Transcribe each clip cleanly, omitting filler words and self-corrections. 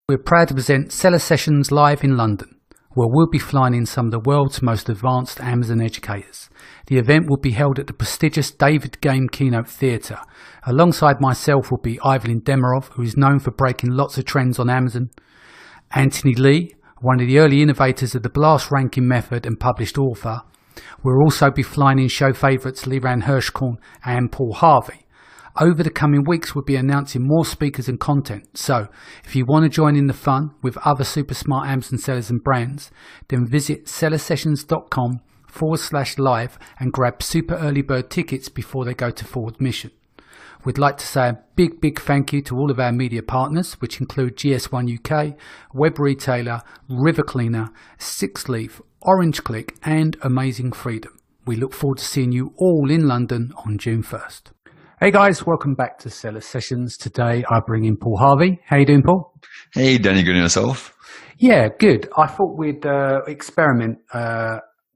We're proud to present Seller Sessions live in London, where we'll be flying in some of the world's most advanced Amazon educators. The event will be held at the prestigious David Game Keynote Theatre. Alongside myself will be Evelyn Demirov, who is known for breaking lots of trends on Amazon, Anthony Lee, one of the early innovators of the blast ranking method and published author. We'll also be flying in show favourites Liran Hirschkorn and Paul Harvey. Over the coming weeks, we'll be announcing more speakers and content. So, if you want to join in the fun with other super smart Amazon sellers and brands, then visit sellersessions.com/live and grab super early bird tickets before they go to full admission. We'd like to say a big thank you to all of our media partners, which include GS1 UK, Web Retailer, River Cleaner, Sixleaf, Orange Click, and Amazing Freedom. We look forward to seeing you all in London on June 1st. Hey guys, welcome back to Seller Sessions. Today I bring in Paul Harvey. How you doing, Paul? Hey, Danny, good on yourself? Yeah, good. I thought we'd experiment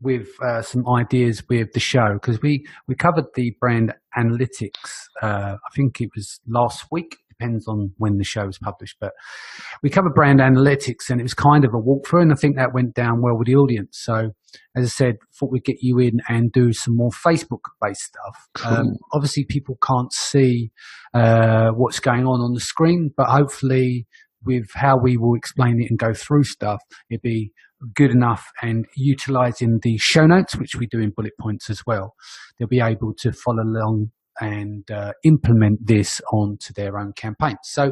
with some ideas with the show because we covered the brand analytics. I think it was last week. Depends on when the show was published, but we covered brand analytics and it was kind of a walkthrough, and I think that went down well with the audience. So, as I said, thought we'd get you in and do some more Facebook-based stuff. Cool. Obviously, people can't see what's going on the screen, but hopefully, with how we will explain it and go through stuff, it'd be good enough. And utilising the show notes, which we do in bullet points as well, they'll be able to follow along and implement this onto their own campaign. So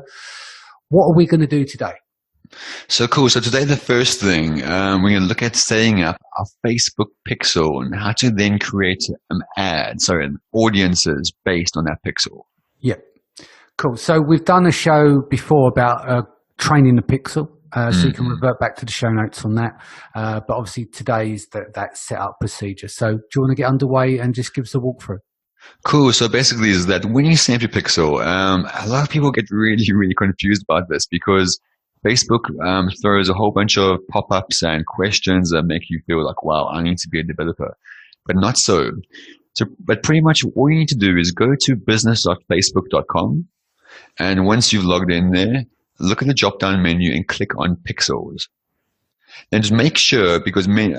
what are we going to do today? So cool. So today the first thing, we're going to look at setting up our Facebook pixel and how to then create an ad, audiences based on that pixel. Yeah, cool. So we've done a show before about training the pixel. So you can revert back to the show notes on that. But obviously today is that setup procedure. So do you want to get underway and just give us a walkthrough? Cool. So basically is that when you set up your pixel, a lot of people get really confused about this because Facebook throws a whole bunch of pop-ups and questions that make you feel like, wow, I need to be a developer. But not so. But pretty much all you need to do is go to business.facebook.com, and once you've logged in there, look at the drop-down menu and click on pixels. Then just make sure, because in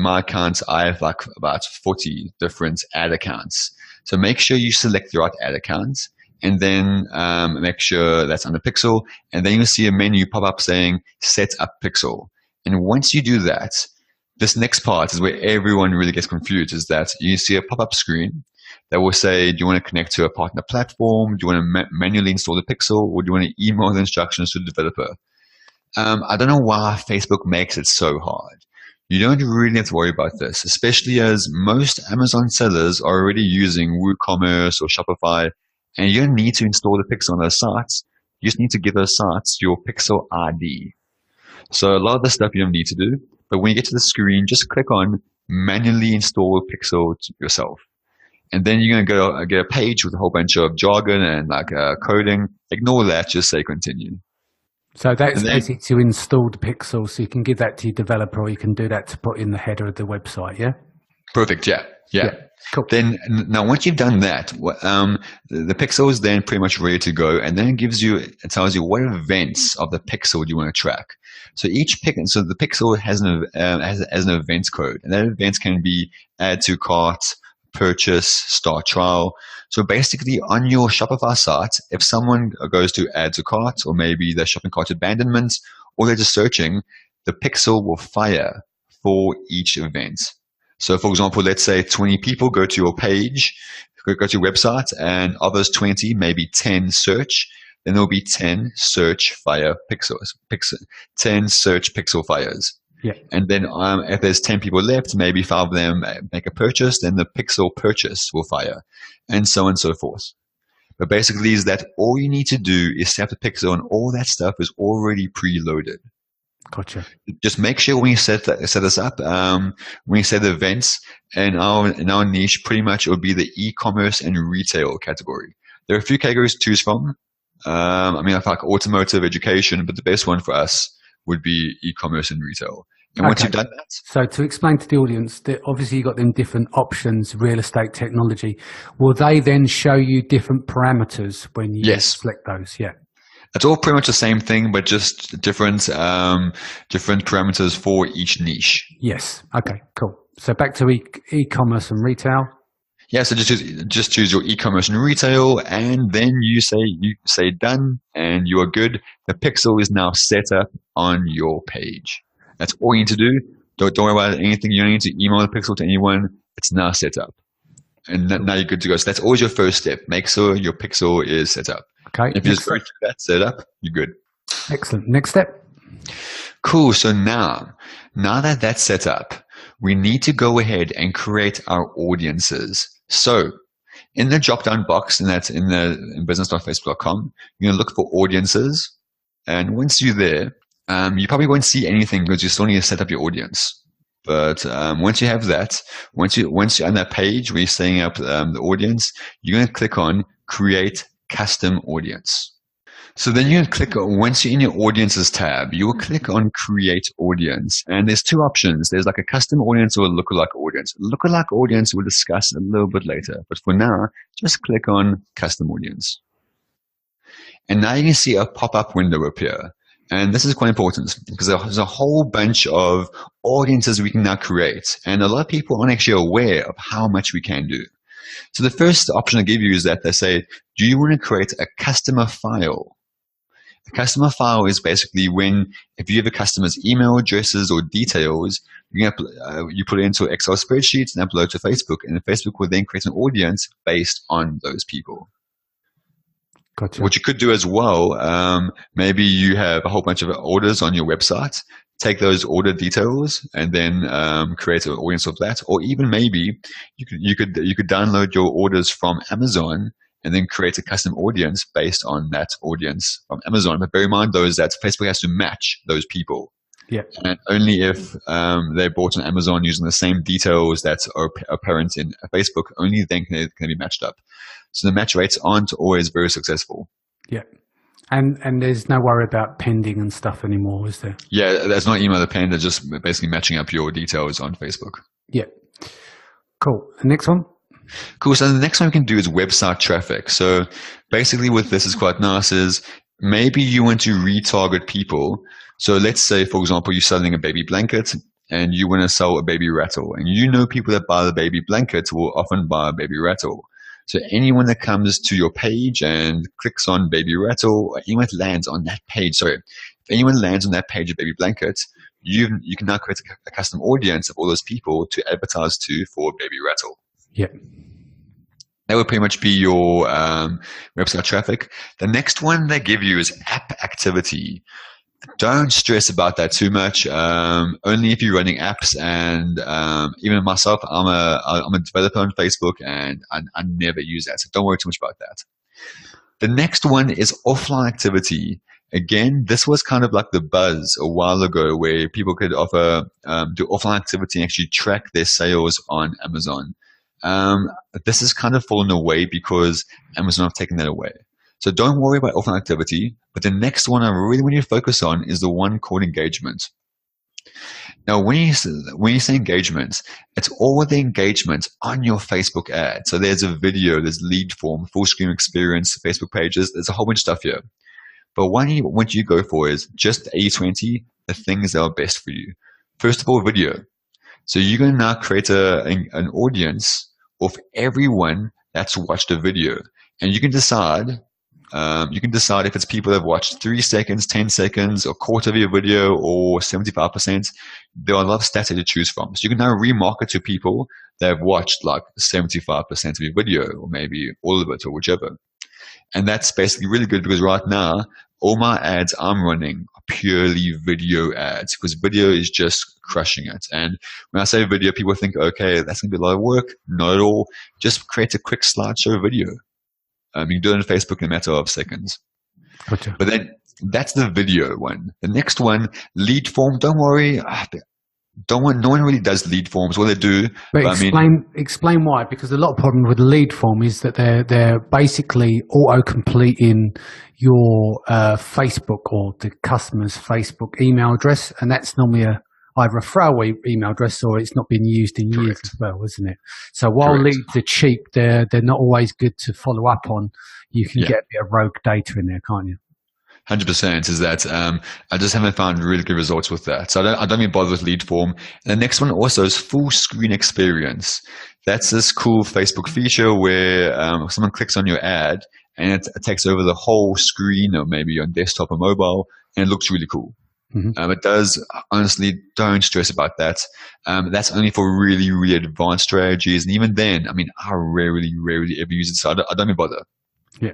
my accounts, I have like about 40 different ad accounts. So make sure you select the right ad accounts and then make sure that's under pixel. And then you'll see a menu pop up saying set up pixel. And once you do that, this next part is where everyone really gets confused, is that you see a pop-up screen that will say, do you want to connect to a partner platform? Do you want to manually install the pixel? Or do you want to email the instructions to the developer? I don't know why Facebook makes it so hard. You don't really have to worry about this, especially as most Amazon sellers are already using WooCommerce or Shopify, and you don't need to install the pixel on those sites. You just need to give those sites your pixel ID. So a lot of the stuff you don't need to do, but when you get to the screen, just click on manually install pixel yourself. And then you're going to get a page with a whole bunch of jargon and coding. Ignore that, just say continue. So that's basically to install the pixel, so you can give that to your developer, or you can do that to put in the header of the website, yeah? Perfect, yeah. Cool. Then now once you've done that, the pixel is then pretty much ready to go, and then it tells you what events of the pixel you want to track. So the pixel has an events code, and that events can be add to cart, purchase, start trial. So basically on your Shopify site, if someone goes to add to cart, or maybe they're shopping cart abandonment, or they're just searching, the pixel will fire for each event. So for example, let's say 20 people go to your page, go to your website, and of those 20, maybe 10 search, then there'll be 10 search fire pixels, 10 search pixel fires. Yeah. And then if there's 10 people left, maybe 5 of them make a purchase, then the pixel purchase will fire, and so on and so forth. But basically is that all you need to do is set up the pixel, and all that stuff is already preloaded. Gotcha. Just make sure when you set this up, when you set the events, in our niche, pretty much it would be the e-commerce and retail category. There are a few categories to choose from. I feel like automotive, education, but the best one for us would be e-commerce and retail. And once you've done that. So to explain to the audience that obviously you've got them different options, real estate, technology, will they then show you different parameters when you select those? Yeah. It's all pretty much the same thing, but just different parameters for each niche. Yes. Okay, cool. So back to e-commerce and retail. Yeah, so just choose your e-commerce and retail, and then you say done, and you are good. The pixel is now set up on your page. That's all you need to do. Don't worry about anything. You don't need to email the pixel to anyone. It's now set up, and now you're good to go. So that's always your first step. Make sure your pixel is set up. Okay. If you just go through that setup, you're good. Excellent. Next step. Cool. So now that that's set up, we need to go ahead and create our audiences. So in the drop-down box, and that's in business.facebook.com, you're going to look for audiences. And once you're there, you probably won't see anything because you still need to set up your audience. But once you have that, once you're on that page where you're setting up the audience, you're going to click on Create Custom Audience. So then you can click, once you're in your audiences tab, you will click on create audience. And there's two options. There's like a custom audience or a lookalike audience. Lookalike audience we'll discuss a little bit later. But for now, just click on custom audience. And now you can see a pop-up window appear. And this is quite important because there's a whole bunch of audiences we can now create. And a lot of people aren't actually aware of how much we can do. So the first option I give you is that they say, do you want to create a customer file? A customer file is basically if you have a customer's email addresses or details, you put it into an Excel spreadsheet and upload to Facebook, and Facebook will then create an audience based on those people. Gotcha. What you could do as well, maybe you have a whole bunch of orders on your website, take those order details and then create an audience of that, or even maybe you could download your orders from Amazon and then create a custom audience based on that audience from Amazon. But bear in mind, though, is that Facebook has to match those people. Yeah. And only if they bought on Amazon using the same details that are apparent in Facebook, only then can they be matched up. So the match rates aren't always very successful. Yeah. And there's no worry about pending and stuff anymore, is there? Yeah, there's no email append. They're just basically matching up your details on Facebook. Yeah. Cool. The next one? Cool. So the next one we can do is website traffic. So basically what this is quite nice is maybe you want to retarget people. So let's say, for example, you're selling a baby blanket and you want to sell a baby rattle. And you know people that buy the baby blanket will often buy a baby rattle. So anyone that comes to your page and clicks on baby rattle, or anyone that lands on that page, if anyone lands on that page of baby blanket, you can now create a custom audience of all those people to advertise to for baby rattle. Yeah. That would pretty much be your website traffic. The next one they give you is app activity. Don't stress about that too much. Only if you're running apps, and even myself, I'm a developer on Facebook, and I never use that. So don't worry too much about that. The next one is offline activity. Again, this was kind of like the buzz a while ago, where people could offer do offline activity and actually track their sales on Amazon. This has kind of fallen away because Amazon have taken that away. So don't worry about offline activity, but the next one I really want you to focus on is the one called engagement. Now, when you say engagement, it's all the engagement on your Facebook ad. So there's a video, there's lead form, full screen experience, Facebook pages, there's a whole bunch of stuff here. But what you go for is just 80-20, the things that are best for you. First of all, video. So you're going to now create an audience of everyone that's watched a video. And you can decide if it's people that have watched 3 seconds, 10 seconds, a quarter of your video, or 75%. There are a lot of stats that you choose from. So you can now remarket to people that have watched like 75% of your video, or maybe all of it, or whichever. And that's basically really good because right now, all my ads I'm running are purely video ads because video is just crushing it. And when I say video, people think, okay, that's going to be a lot of work. Not at all. Just create a quick slideshow video. You can do it on Facebook in a matter of seconds. Gotcha. But then that's the video one. The next one, lead form. Don't worry. No one really does lead forms. What they do, but explain why. Because a lot of problem with the lead form is that they're basically auto completing your Facebook or the customer's Facebook email address, and that's normally either a throwaway email address or it's not been used in years as well, isn't it? So while leads are cheap, they're not always good to follow up on. You can get a bit of rogue data in there, can't you? 100% is that I just haven't found really good results with that. So I don't even bother with lead form. And the next one also is full screen experience. That's this cool Facebook feature where someone clicks on your ad and it takes over the whole screen, or maybe on desktop or mobile, and it looks really cool. It does, honestly, don't stress about that. That's only for really, really advanced strategies. And even then, I mean, I rarely ever use it, so I don't even bother. Yeah.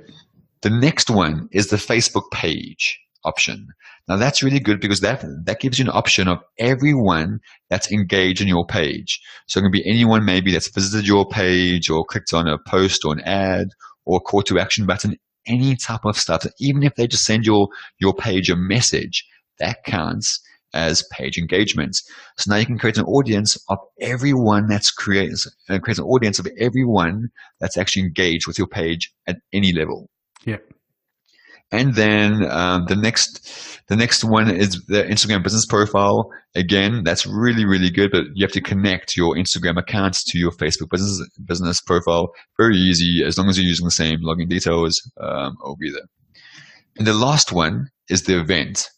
The next one is the Facebook page option. Now that's really good because that gives you an option of everyone that's engaged in your page. So it can be anyone maybe that's visited your page or clicked on a post or an ad or a call to action button, any type of stuff. Even if they just send your page a message, that counts as page engagements. So now you can create an audience of everyone create an audience of everyone that's actually engaged with your page at any level. Yeah. And then the next one is the Instagram business profile. Again, that's really, really good, but you have to connect your Instagram accounts to your Facebook business profile. Very easy, as long as you're using the same login details, it'll be there. And the last one is the event.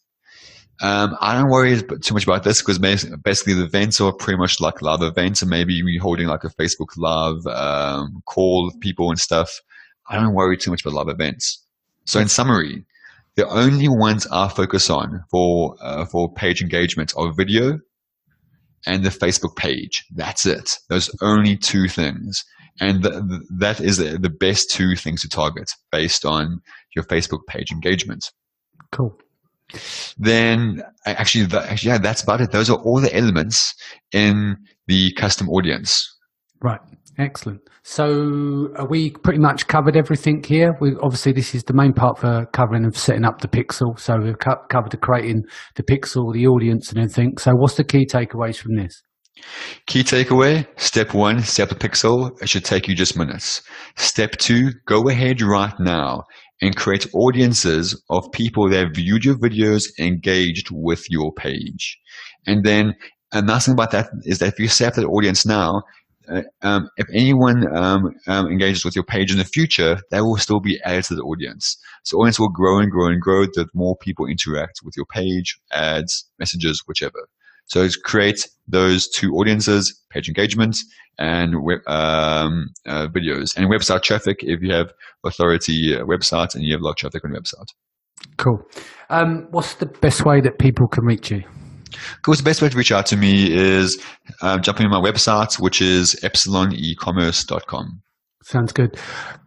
I don't worry too much about this because basically the events are pretty much like live events, and maybe we're holding like a Facebook live call with people and stuff. I don't worry too much about live events. So in summary, the only ones I focus on for page engagement are video and the Facebook page. That's it. Those only two things. And that is the best two things to target based on your Facebook page engagement. Cool. Then actually, that's about it. Those are all the elements in the custom audience. Right. Excellent. So we pretty much covered everything here. Obviously, this is the main part for covering of setting up the pixel. So we've covered the creating the pixel, the audience and everything. So what's the key takeaways from this? Key takeaway, step 1, set up the pixel. It should take you just minutes. Step 2, go ahead right now and create audiences of people that have viewed your videos, engaged with your page. And then a nice thing about that is that if you set up that audience now, if anyone engages with your page in the future, they will still be added to the audience. So audience will grow and grow and grow the more people interact with your page, ads, messages, whichever. So create those two audiences, page engagement and videos, and website traffic if you have authority websites and you have a lot of traffic on your website. Cool. What's the best way that people can reach you? Of course, the best way to reach out to me is jumping on my website, which is epsiloneCommerce.com. Sounds good.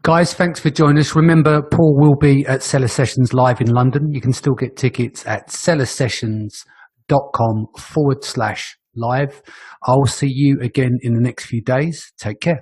Guys, thanks for joining us. Remember, Paul will be at Seller Sessions live in London. You can still get tickets at sellersessions.com/live. I'll see you again in the next few days. Take care.